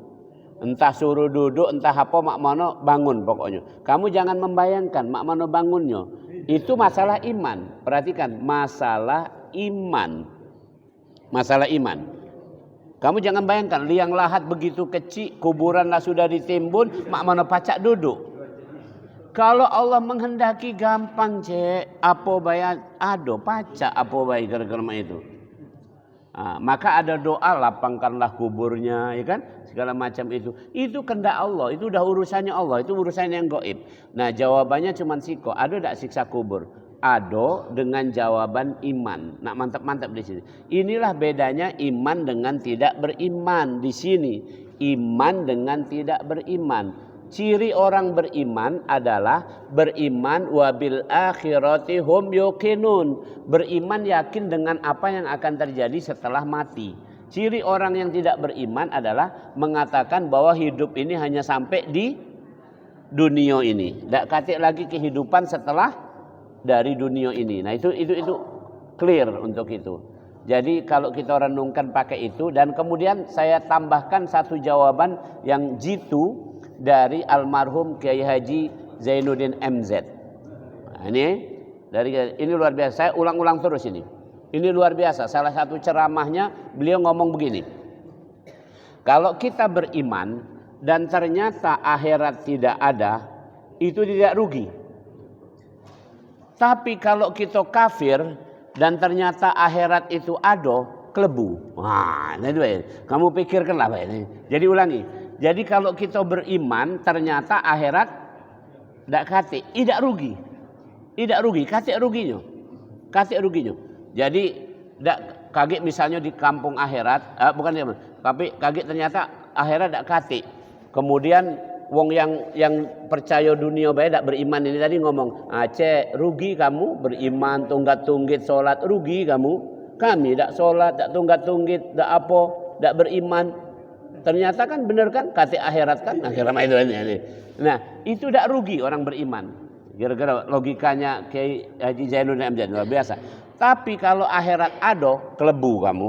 [SPEAKER 1] Entah suruh duduk, entah apa, mak mano bangun pokoknya. Kamu jangan membayangkan mak mano bangunnya. Itu masalah iman. Perhatikan, masalah iman. Masalah iman. Kamu jangan bayangkan liang lahat begitu kecil, kuburanlah sudah ditimbun, mak mana pacak duduk. Kalau Allah menghendaki gampang cek, apa bayar ado pacak apa bayar gara-gara itu. Maka ada doa, lapangkanlah kuburnya, ya kan? Segala macam itu. Itu kehendak Allah, itu udah urusannya Allah, itu urusannya yang gaib. Nah, jawabannya cuma siko, ada enggak siksa kubur? Ada dengan jawaban iman. Nak mantap-mantap di sini. Inilah bedanya iman dengan tidak beriman di sini. Iman dengan tidak beriman. Ciri orang beriman adalah beriman wabil akhirati hum yuqinun. Beriman yakin dengan apa yang akan terjadi setelah mati. Ciri orang yang tidak beriman adalah mengatakan bahwa hidup ini hanya sampai di dunia ini. Tak katik lagi kehidupan setelah dari dunia ini. Nah itu clear untuk itu. Jadi kalau kita renungkan pakai itu, dan kemudian saya tambahkan satu jawaban yang jitu dari almarhum Kiai Haji Zainuddin MZ. Nah, ini luar biasa. Saya ulang-ulang terus ini. Ini luar biasa. Salah satu ceramahnya beliau ngomong begini. Kalau kita beriman dan ternyata akhirat tidak ada, itu tidak rugi. Tapi kalau kita kafir dan ternyata akhirat itu ada, kelebu. Wah, ini kamu pikirkanlah Pak ini. Jadi ulangi. Jadi kalau kita beriman ternyata akhirat tidak kate, tidak rugi. Tidak rugi, kate ruginya. Kate ruginya. Jadi tidak kaget misalnya di kampung akhirat, tapi kaget ternyata akhirat tidak kate. Kemudian wong yang percaya dunia baik tak beriman ini tadi ngomong, "Cek, rugi kamu beriman tunggat-tunggit salat, rugi kamu. Kami tak salat, tak tunggat-tunggit, tak apa, tak beriman." Ternyata kan benar kan kata akhirat kan, akhirat itu ini. Nah, itu tak rugi orang beriman. Gara-gara logikanya Kiai Haji Zainuddin MZ luar biasa. Tapi kalau akhirat ada, kelebu kamu.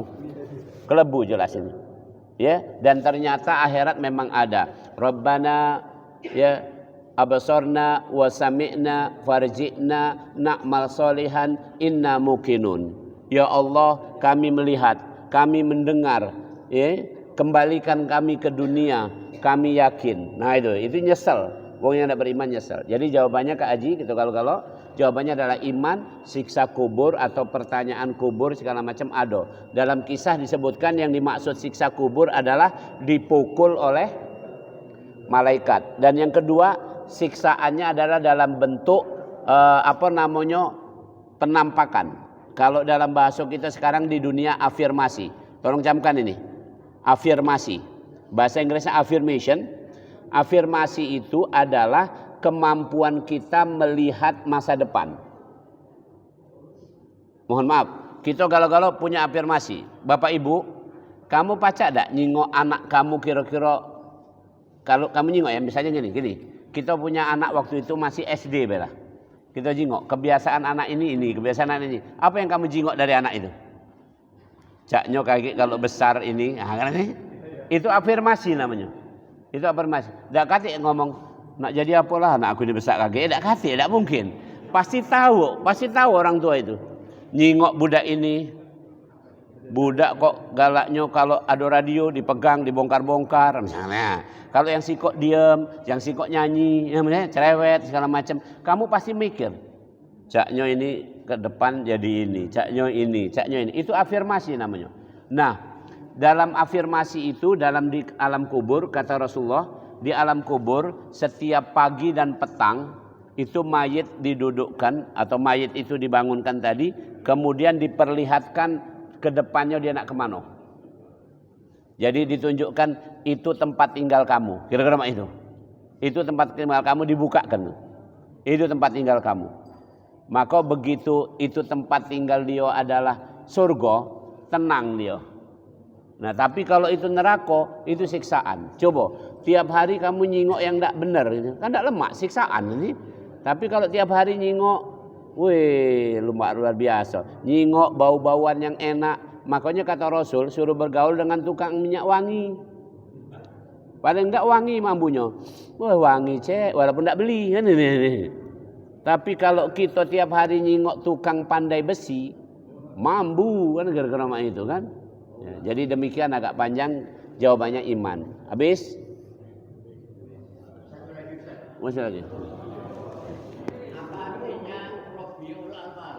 [SPEAKER 1] Kelebu jelas ini. Ya, dan ternyata akhirat memang ada. Rabbana ya abasarna wa sami'na farji'na na'mal solihan inna muqinun. Ya Allah, kami melihat, kami mendengar, ya, kembalikan kami ke dunia, kami yakin. Nah itu nyesel. Wong yang tidak beriman nyesel. Jadi jawabannya Kak Haji gitu, kalau jawabannya adalah iman, siksa kubur atau pertanyaan kubur segala macam ada. Dalam kisah disebutkan yang dimaksud siksa kubur adalah dipukul oleh malaikat. Dan yang kedua, siksaannya adalah dalam bentuk penampakan. Kalau dalam bahasa kita sekarang di dunia afirmasi. Tolong camkan ini. Afirmasi. Bahasa Inggrisnya affirmation. Afirmasi itu adalah kemampuan kita melihat masa depan. Mohon maaf, kita galau-galau punya afirmasi. Bapak Ibu, kamu pacak tak nyingok anak kamu kira-kira, kalau kamu nyingok ya, misalnya gini. Kita punya anak waktu itu masih SD bela. Kita jingok, kebiasaan anak ini, kebiasaan anak ini. Apa yang kamu jingok dari anak itu? Caknya kayak kalau besar ini, itu afirmasi namanya. Itu afirmasi. Tak kate ngomong nak jadi apalah anak aku ini besar kaget. Tak kate, tak mungkin. Pasti tahu orang tua itu. Nyingok budak ini. Budak kok galaknya kalau ada radio dipegang, dibongkar-bongkar misalnya. Kalau yang sikok diam, yang sikok nyanyi, namanya cerewet segala macam, kamu pasti mikir. Caknyo ini ke depan jadi ini, caknyo ini, caknyo ini. Itu afirmasi namanya. Nah, dalam afirmasi itu dalam di alam kubur kata Rasulullah, di alam kubur setiap pagi dan petang itu mayit didudukkan atau mayit itu dibangunkan tadi, kemudian diperlihatkan ke depannya dia nak kemana. Jadi ditunjukkan itu tempat tinggal kamu, kira-kira itu. Itu tempat tinggal kamu dibukakan. Itu tempat tinggal kamu. Maka begitu itu tempat tinggal dia adalah surga, tenang dia. Nah tapi kalau itu neraka, itu siksaan. Coba, tiap hari kamu nyingok yang tidak benar, kan tidak lemak, siksaan ini. Tapi kalau tiap hari nyingok, wih luar biasa. Nyingok bau-bauan yang enak. Makanya kata Rasul, suruh bergaul dengan tukang minyak wangi. Paling tidak wangi mambunya. Wah wangi cek, walaupun tidak beli kan ini. Tapi kalau kita tiap hari nyingok tukang pandai besi, mambu kan gara-gara itu kan. Ya, jadi demikian agak panjang jawabannya iman. Habis? Masih lagi.
[SPEAKER 2] Apa artinya Rabiul Awal?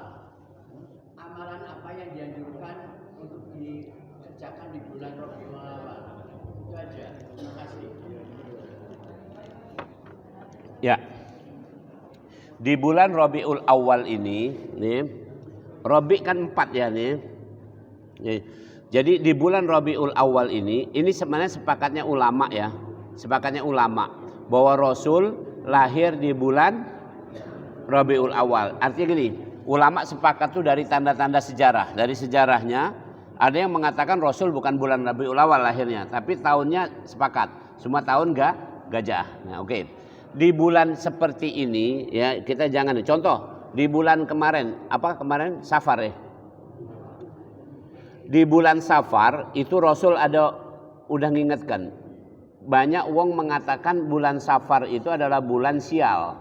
[SPEAKER 2] Amalan apa yang dianjurkan untuk dikerjakan di bulan Rabiul Awal? Itu aja. Terima kasih.
[SPEAKER 1] Ya. Di bulan Rabiul Awal ini, nih, Rabi kan 4 ya nih. Jadi di bulan Rabiul Awal ini sebenarnya sepakatnya ulama ya, sepakatnya ulama bahwa Rasul lahir di bulan Rabiul Awal. Artinya gini, ulama sepakat tuh dari tanda-tanda sejarah, dari sejarahnya ada yang mengatakan Rasul bukan bulan Rabiul Awal lahirnya, tapi tahunnya sepakat, semua tahun gajah. Nah, oke. Di bulan seperti ini ya kita jangan contoh di bulan kemarin Safar ya. Di bulan Safar itu Rasul udah ngingetkan. Banyak wong mengatakan bulan Safar itu adalah bulan sial.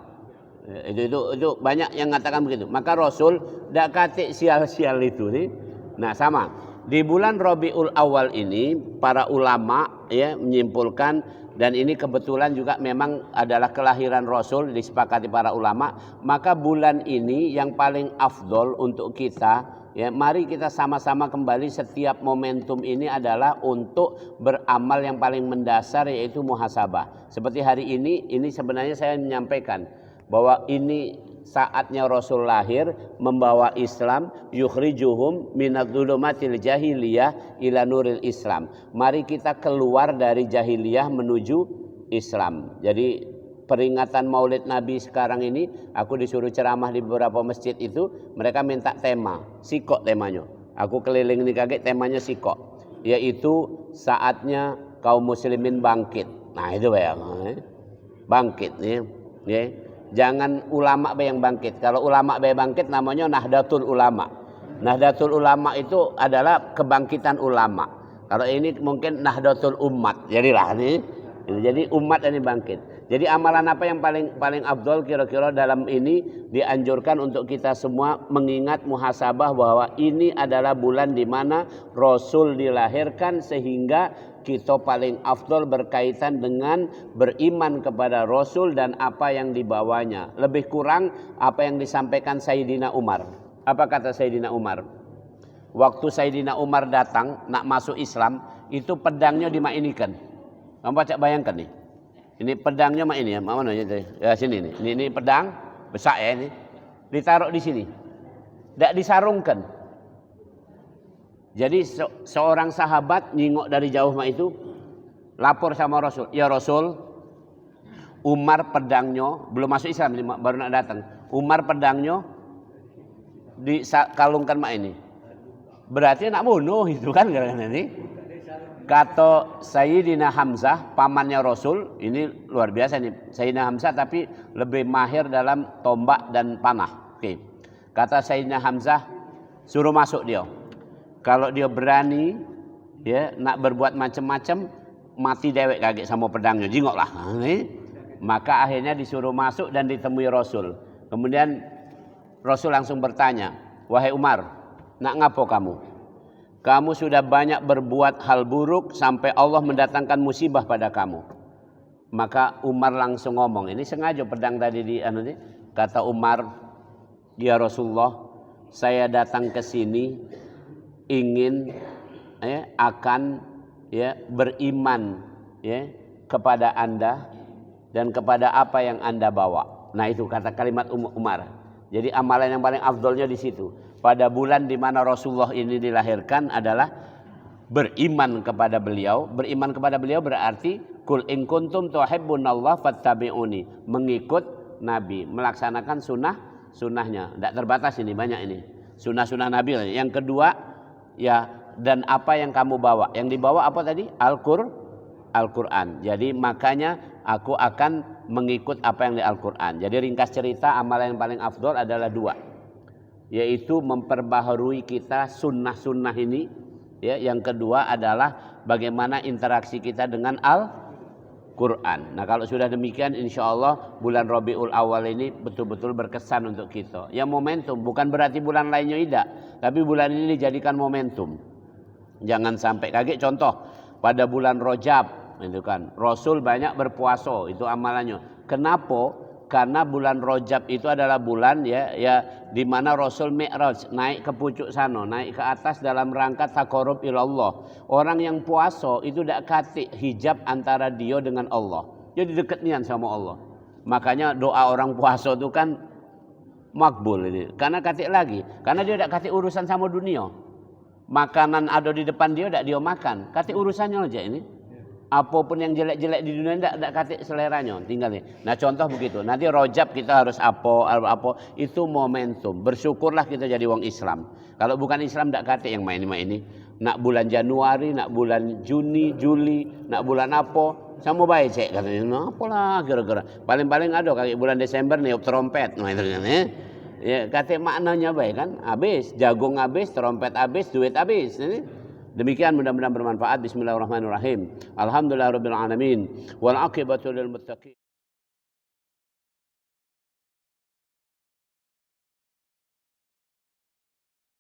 [SPEAKER 1] Itu banyak yang mengatakan begitu. Maka Rasul ndak kate sial-sial itu nih. Nah, sama. Di bulan Rabiul Awal ini para ulama ya menyimpulkan dan ini kebetulan juga memang adalah kelahiran Rasul disepakati para ulama, maka bulan ini yang paling afdol untuk kita ya mari kita sama-sama kembali setiap momentum ini adalah untuk beramal yang paling mendasar yaitu muhasabah. Seperti hari ini sebenarnya saya menyampaikan bahwa ini saatnya Rasul lahir membawa Islam, yukhrijuhum minadh-dhulumatil jahiliyah ila nuril Islam. Mari kita keluar dari jahiliyah menuju Islam. Jadi peringatan Maulid Nabi sekarang ini aku disuruh ceramah di beberapa masjid itu, mereka minta tema, sikok temanya. Aku keliling nih kaget temanya sikok, yaitu saatnya kaum muslimin bangkit. Nah, itu ya. Bangkit nih, ya. Jangan ulama yang bangkit. Kalau ulama yang bangkit namanya Nahdlatul Ulama. Nahdlatul Ulama itu adalah kebangkitan ulama. Kalau ini mungkin Nahdlatul Ummat. Jadilah nih. Jadi umat ini bangkit. Jadi amalan apa yang paling afdol kira-kira dalam ini dianjurkan untuk kita semua mengingat muhasabah bahwa ini adalah bulan di mana Rasul dilahirkan sehingga kita paling afdol berkaitan dengan beriman kepada Rasul dan apa yang dibawanya. Lebih kurang apa yang disampaikan Sayyidina Umar. Apa kata Sayyidina Umar? Waktu Sayyidina Umar datang nak masuk Islam, itu pedangnya dimainikan. Kamu baca bayangkan nih. Ini pedangnya ini ya, mana ya sini nih. Ini pedang besar ya ini. Ditaruh di sini. Tidak disarungkan. Jadi seorang sahabat nyingok dari jauh itu lapor sama Rasul, ya Rasul, Umar pedangnya belum masuk Islam baru nak datang. Umar pedangnya dikalungkan ini. Berarti nak bunuh itu kan gara-gara ini. Kata Sayyidina Hamzah, pamannya Rasul, ini luar biasa nih. Sayyidina Hamzah tapi lebih mahir dalam tombak dan panah. Oke. Kata Sayyidina Hamzah, suruh masuk dia. Kalau dia berani ya nak berbuat macam-macam, mati dewek kaget sama pedangnya, jingoklah. Maka akhirnya disuruh masuk dan ditemui Rasul. Kemudian Rasul langsung bertanya, "Wahai Umar, nak ngapo kamu? Kamu sudah banyak berbuat hal buruk sampai Allah mendatangkan musibah pada kamu." Maka Umar langsung ngomong, ini sengaja pedang tadi kata Umar, ya Rasulullah, saya datang ke sini ingin akan beriman kepada Anda dan kepada apa yang Anda bawa. Nah itu kata kalimat Umar. Jadi amalan yang paling afdolnya di situ. Pada bulan di mana Rasulullah ini dilahirkan adalah beriman kepada beliau. Beriman kepada beliau berarti kul in kuntum tuhibbunallah fattabi'uni, mengikut Nabi, melaksanakan sunnahnya. Tidak terbatas ini, banyak ini. Sunnah Nabi. Yang kedua, dan apa yang kamu bawa. Yang dibawa apa tadi? Al-Quran. Jadi makanya aku akan mengikut apa yang di Al-Quran. Jadi ringkas cerita, amalan yang paling afdol adalah 2. Yaitu memperbaharui kita sunnah-sunnah ini. Yang kedua adalah bagaimana interaksi kita dengan Al-Quran. Nah kalau sudah demikian, insya Allah bulan Rabiul Awal ini betul-betul berkesan untuk kita. Yang momentum, bukan berarti bulan lainnya tidak, tapi bulan ini dijadikan momentum. Jangan sampai kaget. Contoh, pada bulan Rajab itu kan Rasul banyak berpuasa, itu amalannya. Kenapa? Karena bulan Rajab itu adalah bulan di mana Rasul Mi'raj, naik ke pucuk sana, naik ke atas dalam rangka taqarrub ilallah. Orang yang puasa itu tidak katik hijab antara dia dengan Allah. Jadi dekat nian sama Allah. Makanya doa orang puasa itu kan makbul ini. Karena katik lagi, karena dia tidak katik urusan sama dunia. Makanan ada di depan dia, tidak dia makan. Katik urusannya aja ini. Apapun yang jelek-jelek di dunia tidak katik seleranya, tinggal nih. Nah contoh begitu. Nanti Rajab kita harus apa itu momentum. Bersyukurlah kita jadi orang Islam. Kalau bukan Islam tidak katik yang main-main ini. Nak bulan Januari, nak bulan Juni, Juli, nak bulan apa? Sama baik cek katanya. Nah, apalah kira-kira. Paling-paling ada kayak bulan Desember niup trompet. Nah itu kan ya kata maknanya baik kan, habis jagung habis, trompet habis, duit habis. Demikian mudah-mudahan bermanfaat. Bismillahirrahmanirrahim. Alhamdulillahirabbil alamin wal aqibatu lil muttaqin.